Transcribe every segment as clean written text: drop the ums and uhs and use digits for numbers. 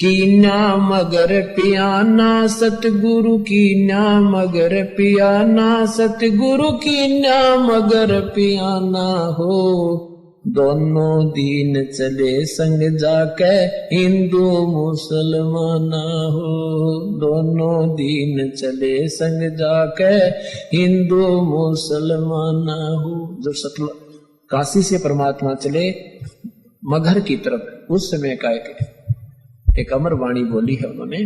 Kenya मगर पियाना सतगुरु Kenya मगर पियाना सतगुरु कीन्या मगर पियाना हो। दोनों दीन चले संग जाके हिंदू मुसलमाना हो। दोनों दीन चले संग जाके हिंदू मुसलमाना हो। जो काशी से परमात्मा चले मगहर की तरफ, उस समय का एक अमर वाणी बोली है उन्होंने।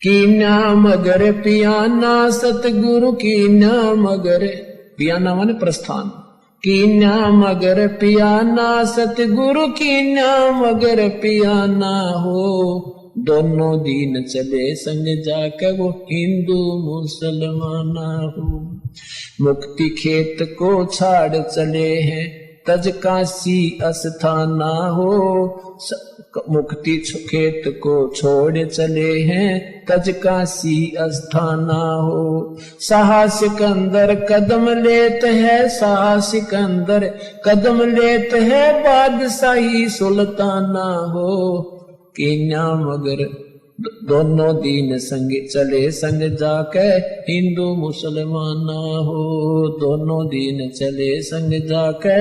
कीन्या मगर पियाना सतगुरु कीन्या मगर, पियाना माने प्रस्थान, कीन्या मगर पियाना सतगुरु कीन्या मगर पियाना हो। दोनों दीन चले संग जाकर वो हिंदू मुसलमाना हो। मुक्ति खेत को छाड़ चले हैं तज काशी अस्थाना हो। मुक्ति खेत को छोड़ चले हैं तज काशी अस्थाना हो। साहसिक अंदर कदम लेत है, साहसिक अंदर कदम लेत है बादशाही सुल्ताना हो। कीन्या मगर दोनों दीन संग चले संग जाके हिंदू मुसलमाना हो। दोनों दीन चले संग जाके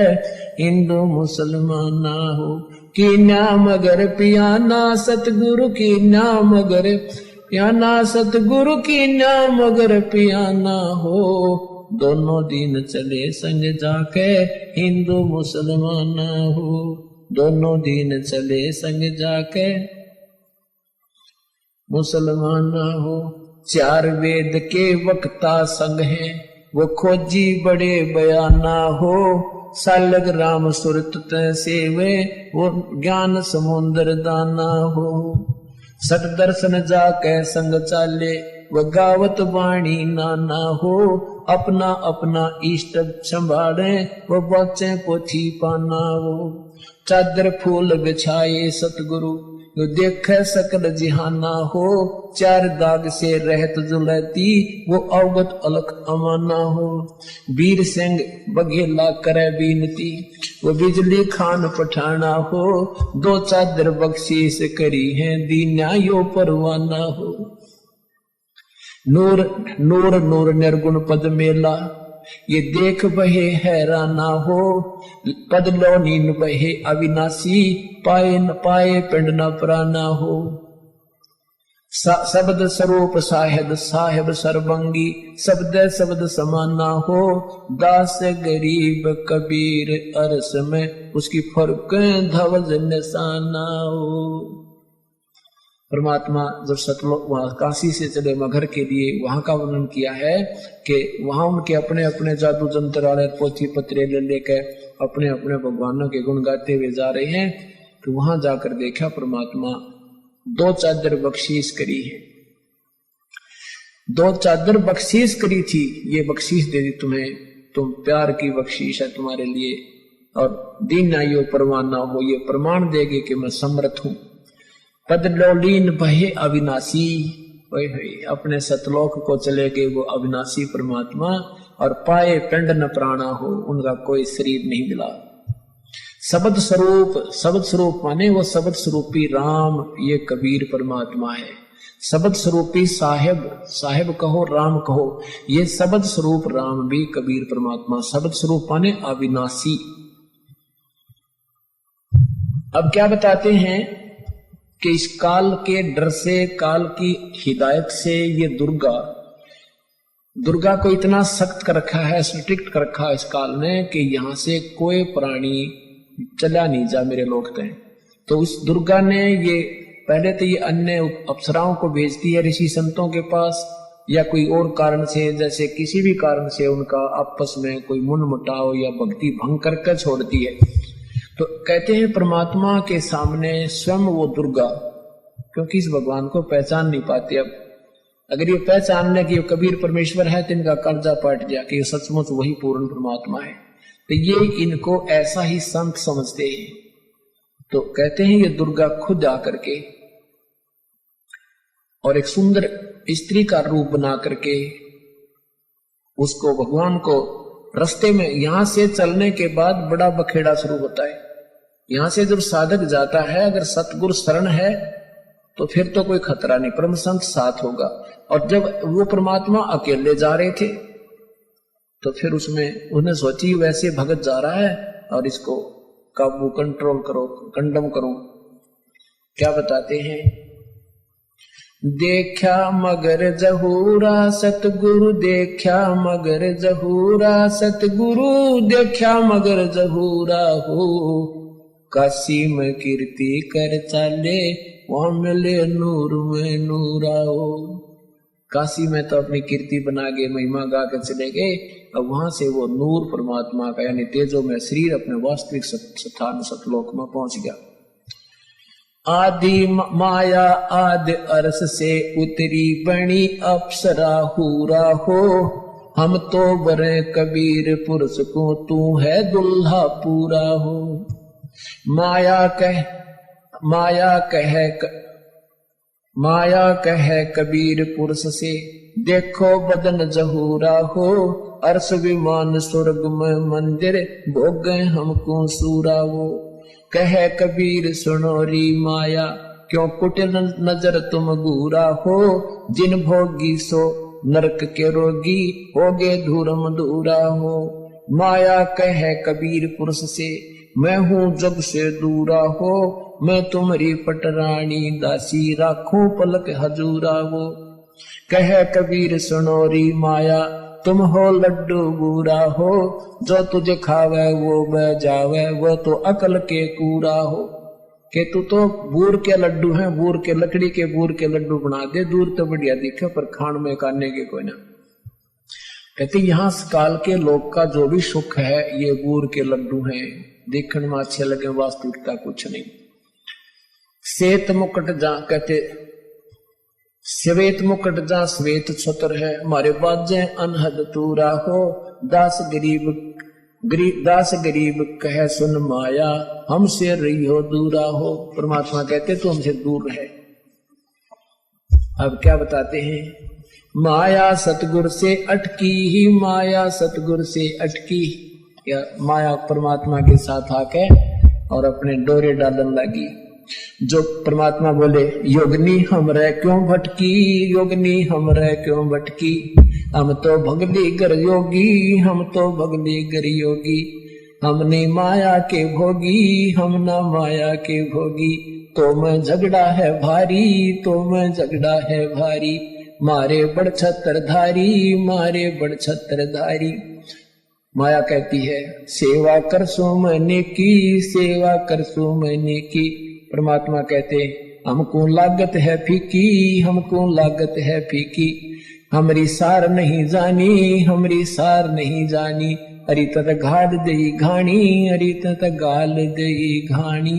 हिंदू मुसलमाना हो। कीन्या मगर पियाना सतगुरु कीन्या मगर पियाना सतगुरु कीन्या मगर पियाना हो। दोनों दीन चले संग जाके हिंदू मुसलमाना हो। दोनों दीन चले संग जाके मुसलमाना हो। चार वेद के वक्ता संग हैं वो खोजी बड़े बयाना हो। सालग राम सुरत सेवे वो ज्ञान समुद्र दाना हो। सत दर्शन जाके संग चाले वो गावत वाणी नाना हो। अपना अपना इष्ट संभाले वो बच्चे पोथी पाना हो। चादर फूल बिछाए सतगुरु जो देख सकल जिहाना हो। चार दाग से रहत जुलती वो अवगत अलख अमाना हो। वीर सिंह बघेला करे बीनती वो बिजली खान पठाना हो। दो चादर बख्शीश करी है दीन्या यो परवाना हो। नूर नूर नूर निर्गुण पद मेला ये देख बहे हैराना हो। पद लो नीन बहे अविनाशी पाए न पाए पिंड न प्राना हो। शब्द स्वरूप साहेब साहेब सर्वंगी शब्द शब्द समाना हो। दास गरीब कबीर अरस में उसकी फर्क धवज निशाना हो। परमात्मा जब सतलोक वहां काशी से चले मगहर के लिए, वहां का वर्णन किया है कि वहां उनके अपने अपने जादू जंत्र वाले पोथी पत्रे ले लेकर अपने अपने भगवानों के गुण गाते हुए जा रहे हैं। तो वहां जाकर देखा परमात्मा दो चादर बख्शीश करी है। दो चादर बख्शीश करी थी, ये बख्शीश दे दी तुम्हें, तुम प्यार की बख्शीश है तुम्हारे लिए। और दीन आयो परवाना हो, ये प्रमाण देगे कि मैं समर्थ हूं। पद लोलीन बहे अविनाशी, अपने सतलोक को चले गए वो अविनाशी परमात्मा। और पाए पिंड न प्राणा हो, उनका कोई शरीर नहीं मिला। शब्द स्वरूप, शब्द स्वरूप माने वो शब्द स्वरूपी राम, ये कबीर परमात्मा है। शब्द स्वरूपी साहेब, साहेब कहो राम कहो, ये शब्द स्वरूप राम भी कबीर परमात्मा। शब्द स्वरूप माने अविनाशी। अब क्या बताते हैं कि इस काल के डर से, काल की हिदायत से ये दुर्गा को इतना सख्त कर रखा है, स्ट्रिक्ट कर रखा है इस काल ने कि यहां से कोई प्राणी चला नहीं जा मेरे लोग तय। तो उस दुर्गा ने ये पहले तो ये अन्य अप्सराओं को भेजती है ऋषि संतों के पास, या कोई और कारण से, जैसे किसी भी कारण से उनका आपस में कोई मनमुटाव या भक्ति भंग करके छोड़ती है। तो कहते हैं परमात्मा के सामने स्वयं वो दुर्गा, क्योंकि इस भगवान को पहचान नहीं पाते। अब अगर ये पहचान ले कि ये कबीर परमेश्वर है तो इनका कर्जा पट गया कि ये सचमुच वही पूर्ण परमात्मा है। तो ये इनको ऐसा ही संत समझते हैं। तो कहते हैं ये दुर्गा खुद आकर के और एक सुंदर स्त्री का रूप बना करके उसको, भगवान को रास्ते में, यहां से चलने के बाद बड़ा बखेड़ा शुरू होता है। यहां से जब साधक जाता है, अगर सतगुरु शरण है तो फिर तो कोई खतरा नहीं, परम संत साथ होगा। और जब वो परमात्मा अकेले जा रहे थे तो फिर उसमें उन्हें सोची वैसे भगत जा रहा है और इसको काबू कंट्रोल करो, कंडम करो। क्या बताते हैं, देखा मगर जहूरा सतगुरु, देखा मगर जहूरा सतगुरु, देखा मगर जहूरा हो, काशी में कीर्ति कर चाले, वहां मिले नूर में नूरा हो। काशी में तो अपनी कीर्ति बना के महिमा गा के चले गए, अब वहां से वो नूर परमात्मा का यानी तेजो में शरीर अपने वास्तविक स्थान सतलोक में पहुंच गया। आदि माया आदि अर्श से उतरी बनी अप्सरा हूरा हो, हम तो बरे कबीर पुरुष को, तू है दुल्हा पूरा हो। माया कहे कबीर पुरुष से, देखो बदन जहूरा हो, अर्श विमान स्वर्ग में मंदिर, भोग हमको सूरा वो। कहे कबीर सुनो री माया, क्यों कुटिल नजर तुम घूरा हो, जिन भोगी सो नरक के रोगी, होगे धूरम दूरा हो। माया कहे कबीर पुरुष से, मैं हूँ जग से दूरा हो, मैं तुम्हारी पटरानी दासी, राखूं पलक हजूरा हो। कहे कबीर सुनो री माया, तुम हो लड्डू बूरा हो, जो तुझे खावे वो बह जावे, वो तो अकल के कूरा हो। के तू तो बूर के लड्डू हैं, बूर के लकड़ी के बूर के लड्डू बना दे, दूर तो बढ़िया दिखे पर खान में काटने के कोई ना। कहते यहाँ काल के लोग का जो भी सुख है ये बूर के लड्डू हैं, देखने में अच्छे लगे, वास्तविकता कुछ नहीं। श्वेत मुकुट जा कहते श्वेत मुकुट जा श्वेत छत्र है, हमारे बाजे अनहद तूरा हो, दास गरीब कहे सुन माया, हमसे रही हो दूरा हो। परमात्मा कहते तो हमसे दूर रहे। अब क्या बताते हैं, माया सतगुर से अटकी ही, माया सतगुर से अटकी। या माया परमात्मा के साथ आके और अपने डोरे डालन लगी। जो परमात्मा बोले योगनी हमरे क्यों भटकी, योगनी हमरे क्यों भटकी, हम तो भगली गर योगी, हम तो भगली गर योगी, हमने माया के भोगी, हम ना माया के भोगी, तो मैं झगड़ा है भारी, तो मैं झगड़ा है भारी, मारे बड़ छत्रधारी, मारे बड़ छत्रधारी। माया कहती है सेवा कर सो मैंने की, सेवा कर सो मैंने की। परमात्मा कहते हमको लागत है फीकी, हमको लागत है फीकी, हमारी सार नहीं जानी, हमारी सार नहीं जानी, अरे तत घाल दई घाणी, अरे तत गाल दई घाणी।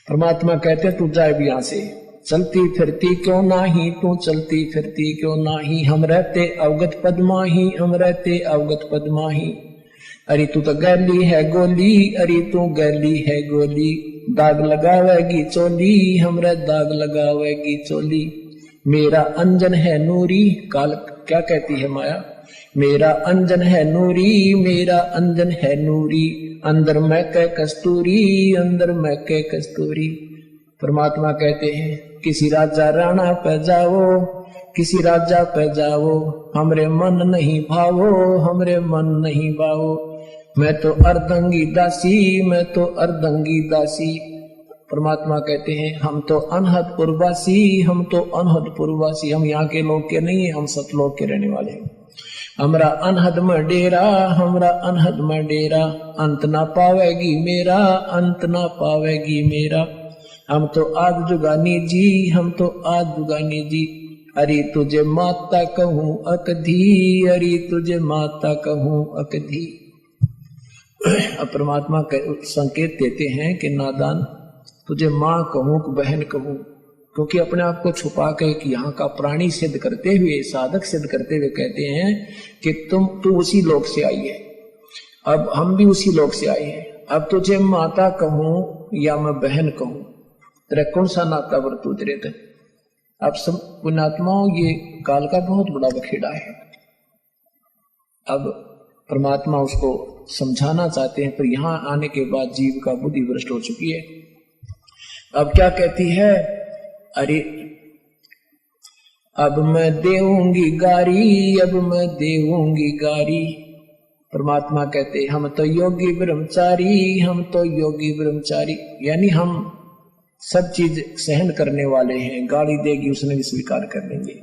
परमात्मा कहते तू जाए भी यहां से, चलती फिरती क्यों नाही, तू चलती फिरती क्यों नाही, हम रहते अवगत पद्माही, हम रहते अवगत पद्माही। अरे तू तो गैली है गोली, अरे तू गैली है गोली, दाग लगावेगी चोली, हमरा दाग लगावेगी चोली। मेरा अंजन है नूरी, काल क्या कहती है माया, मेरा अंजन है नूरी, मेरा अंजन है नूरी, अंदर मैं के कस्तूरी, अंदर मैं के कस्तूरी। परमात्मा कहते हैं किसी राजा राणा पे जाओ, किसी राजा पे जाओ, हमरे मन नहीं भावो, हमरे मन नहीं भावो, मैं तो अर्धंगी दासी, मैं तो अर्धंगी दासी। परमात्मा कहते हैं हम तो अनहदपुरवासी, हम तो अनहदपुरवासी, हम यहाँ के लोग के नहीं है, हम सतलोक के रहने वाले हैं। हमरा अनहद में डेरा, हमरा अनहद में डेरा, अंत ना पावेगी मेरा, अंत ना पावेगी मेरा। हम तो आद जुगानी जी, हम तो आद जुगानी जी, अरे तुझे माता कहूँ अकधी, अरे तुझे माता कहूँ अकधी। परमात्मा संकेत देते हैं कि नादान तुझे माँ कहूँ कि बहन कहूँ, क्योंकि अपने आप को छुपा के कि यहाँ का प्राणी सिद्ध करते हुए, साधक सिद्ध करते हुए कहते हैं कि तू उसी लोक से आई है, अब हम भी उसी लोक से आए हैं, अब तुझे माता कहूँ या मैं बहन कहूँ, तेरा कौन सा नाता बरतूत रहता है। अब सब पुण्यात्माओं ये काल का बहुत बड़ा बखेड़ा है। अब परमात्मा उसको समझाना चाहते हैं, पर यहाँ आने के बाद जीव का बुद्धि भ्रष्ट हो चुकी है। अब क्या कहती है अरे अब मैं देऊंगी गारी, अब मैं देऊंगी गारी। परमात्मा कहते हम तो योगी ब्रह्मचारी, हम तो योगी ब्रह्मचारी, यानी हम सब चीज सहन करने वाले हैं। गाली देगी उसने भी स्वीकार कर लेंगे।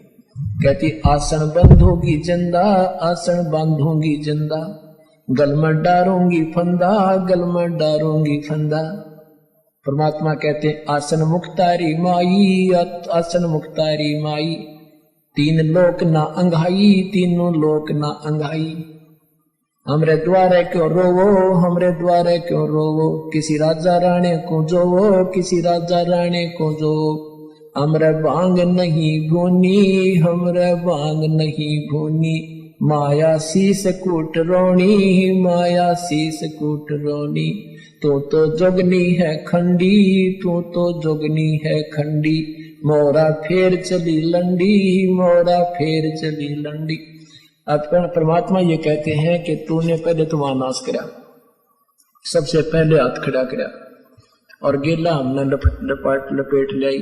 कहती आसन बंधोगी जंदा, आसन बांधूंगी जंदा, गल में डारूंगी फंदा, गल में डारूंगी फंदा। परमात्मा कहते आसन मुक्तारी माई, आसन मुक्तारी माई, तीन लोक ना अंघाई, तीनों लोक ना अंघाई। हमरे द्वारे क्यों रोवो, हमरे द्वारे क्यों रोवो, किसी राजा राणे को जोवो, किसी राजा राणे को जो। हमरे भांग नहीं भूनी, हमरे भांग नहीं भूनी, माया शीस कूट रोनी, माया शीस कूट रोनी। तो जोगनी है खंडी, तो जोगनी है खंडी, मोरा फेर चली लंडी, मोरा फेर चली लंडी। अब परमात्मा ये कहते हैं कि तूने पहले तो वहां नाश करा, सबसे पहले हाथ खड़ा करा और गेला हमने लपेट लाई,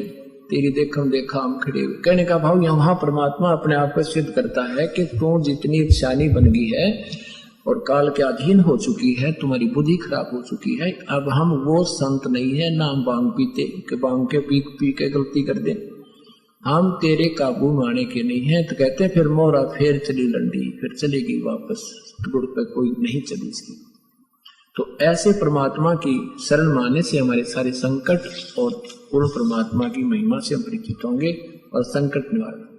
तेरी देखम देखा हम खड़े हुए। कहने का भाव यहाँ परमात्मा अपने आप को सिद्ध करता है कि तू जितनी शानी बन गई है और काल के अधीन हो चुकी है, तुम्हारी बुद्धि खराब हो चुकी है। अब हम वो संत नहीं है ना हम भांग पीते कि भांग के पी के गलती कर दे, हम तेरे काबू में आने के नहीं है। तो कहते हैं फिर मोरा फेर चली लंडी, फिर चलेगी वापस, गुड़ पे कोई नहीं चली इसकी। तो ऐसे परमात्मा की शरण माने से हमारे सारे संकट और पूर्ण परमात्मा की महिमा से हम परिचित होंगे और संकट निवारण